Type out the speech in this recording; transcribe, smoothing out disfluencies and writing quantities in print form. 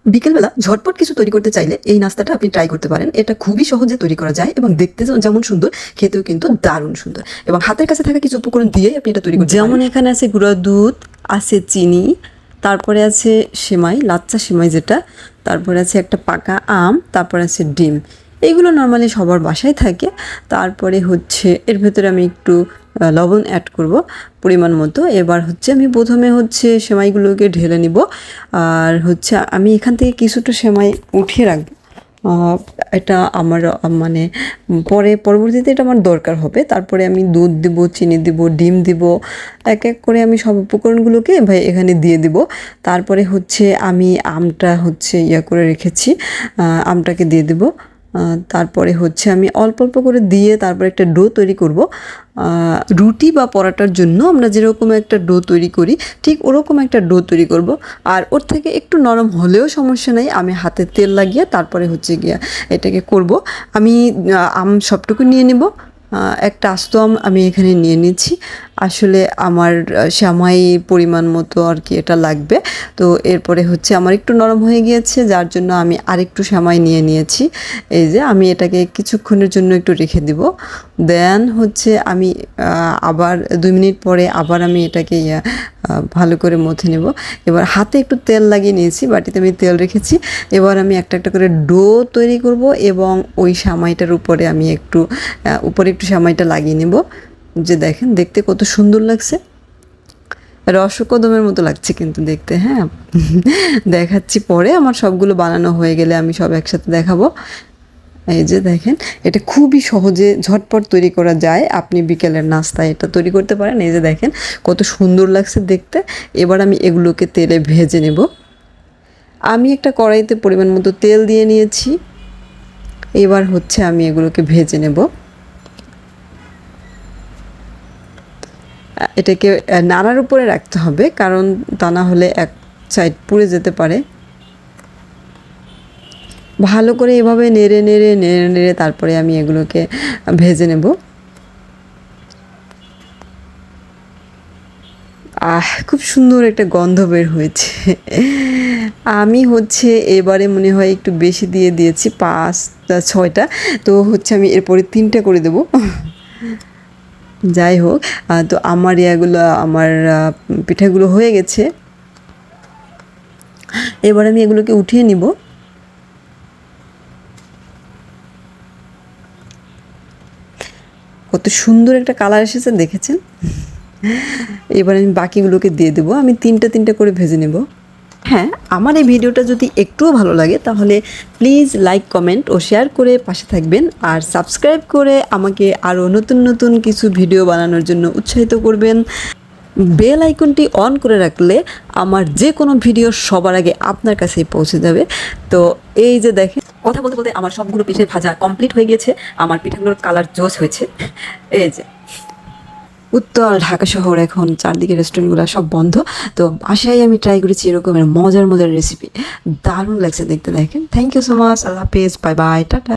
বিকেলবেলা ঝটপট কিছু তৈরি করতে চাইলে এই নাস্তাটা আপনি ট্রাই করতে পারেন। এটা খুবই সহজে তৈরি করা যায় এবং দেখতে যেমন সুন্দর, খেতেও কিন্তু দারুণ সুন্দর এবং হাতের কাছে থাকা কিছু উপকরণ দিয়ে আপনি এটা তৈরি করতে পারেন। যেমন এখানে আছে গুঁড়া দুধ, আছে চিনি, তারপরে আছে সেমাই, লাচ্চা সেমাই যেটা, তারপরে আছে একটা পাকা আম, তারপরে আছে ডিম। এইগুলো নর্মালি সবার বাসায় থাকে। তারপরে হচ্ছে এর ভেতরে আমি একটু লবণ অ্যাড করব পরিমাণ মতো। এবার হচ্ছে আমি প্রথমে হচ্ছে সেমাইগুলোকে ঢেলে নিব, আর হচ্ছে আমি এখান থেকে কিছুটা সেমাই উঠিয়ে রাখবো। এটা আমার মানে পরবর্তীতে এটা আমার দরকার হবে। তারপরে আমি দুধ দিব, চিনি দিব, ডিম দিব, এক এক করে আমি সব উপকরণগুলোকে এখানে দিয়ে দিব। তারপরে হচ্ছে আমি আমটা হচ্ছে করে রেখেছি, আমটাকে দিয়ে দেব। তারপরে হচ্ছে আমি অল্প অল্প করে দিয়ে তারপর একটা ডো তৈরি করব। রুটি বা পরাটার জন্য আমরা যেরকম একটা ডো তৈরি করি ঠিক ওরকম একটা ডো তৈরি করব। আর ওর থেকে একটু নরম হলেও সমস্যা নেই, আমি হাতে তেল লাগিয়ে তারপরে হচ্ছে গিয়া এটাকে করব। আমি আম সবটুকু নিয়ে নেব। একটা আস্ত আম আমি এখানে নিয়ে নিচ্ছি। আসলে আমার সেমাই পরিমাণ মতো আর কি এটা লাগবে। তো এরপরে হচ্ছে আমার একটু নরম হয়ে গিয়েছে, যার জন্য আমি আরেকটু সেমাই নিয়ে নিয়েছি। এই যে আমি এটাকে কিছুক্ষণের জন্য একটু রেখে দিব। দেন হচ্ছে আমি আবার 2 মিনিট পরে আবার আমি এটাকে ভালো করে মথে নেব। এবার হাতে একটু তেল লাগিয়ে নিয়েছি, বাটিতে আমি তেল রেখেছি। এবার আমি একটা একটা করে ডো তৈরি করব এবং ওই সেমাইটার উপরে আমি উপরে একটু সেমাইটা লাগিয়ে নেব। যে দেখেন দেখতে কত সুন্দর লাগছে, রসকদমের মতো লাগছে কিন্তু দেখতে। হ্যাঁ, দেখাচ্ছি পরে, আমার সবগুলো বানানো হয়ে গেলে আমি সব একসাথে দেখাবো। এই যে দেখেন, এটা খুবই সহজে ঝটপট তৈরি করা যায়। আপনি বিকেলের নাস্তায় এটা তৈরি করতে পারেন। এই যে দেখেন কত সুন্দর লাগছে দেখতে। এবার আমি এগুলোকে তেলে ভেজে নেব। আমি একটা কড়াইতে পরিমাণ মতো তেল দিয়ে নিয়েছি। এবার হচ্ছে আমি এগুলোকে ভেজে নেব। এটাকে নাড়ার উপরে রাখতে হবে, কারণ তা না হলে এক সাইড পুড়ে যেতে পারে। ভালো করে এভাবে নেড়ে নেড়ে নেড়ে নেড়ে তারপরে আমি এগুলোকে ভেজে নেব। খুব সুন্দর একটা গন্ধ বের হয়েছে। আমি হচ্ছে এবারে মনে হয় একটু বেশি দিয়ে দিয়েছি, 5-6টা। তো হচ্ছে আমি এরপরে 3টা করে দেব। যাই হোক, তো আমার আমার পিঠাগুলো হয়ে গেছে। এবার আমি এগুলোকে উঠিয়ে নিব। কত সুন্দর একটা কালার এসেছে দেখেছেন। এবার আমি বাকিগুলোকে দিয়ে দেবো। আমি 3টা করে ভেজে নেব। হ্যাঁ, আমার এই ভিডিওটা যদি একটুও ভালো লাগে তাহলে প্লিজ লাইক, কমেন্ট ও শেয়ার করে পাশে থাকবেন, আর সাবস্ক্রাইব করে আমাকে আরও নতুন নতুন কিছু ভিডিও বানানোর জন্য উৎসাহিত করবেন। বেল আইকনটি অন করে রাখলে আমার যে কোনো ভিডিও সবার আগে আপনার কাছেই পৌঁছে যাবে। তো এই যে দেখেন, কথা বলতে বলতে আমার সবগুলো পিঠে ভাজা কমপ্লিট হয়ে গিয়েছে। আমার পিঠাগুলোর কালার জোস হয়েছে। এই যে উত্তর ঢাকা শহর, এখন চারদিকে রেস্টুরেন্টগুলো সব বন্ধ। তো বাসায় আমি ট্রাই করেছি এরকমের মজার মজার রেসিপি, দারুণ লাগছে দেখতে। দেখেন, থ্যাংক ইউ সো মাচ, আল্লাহ হাফেজ, বাই বাই, টাটা।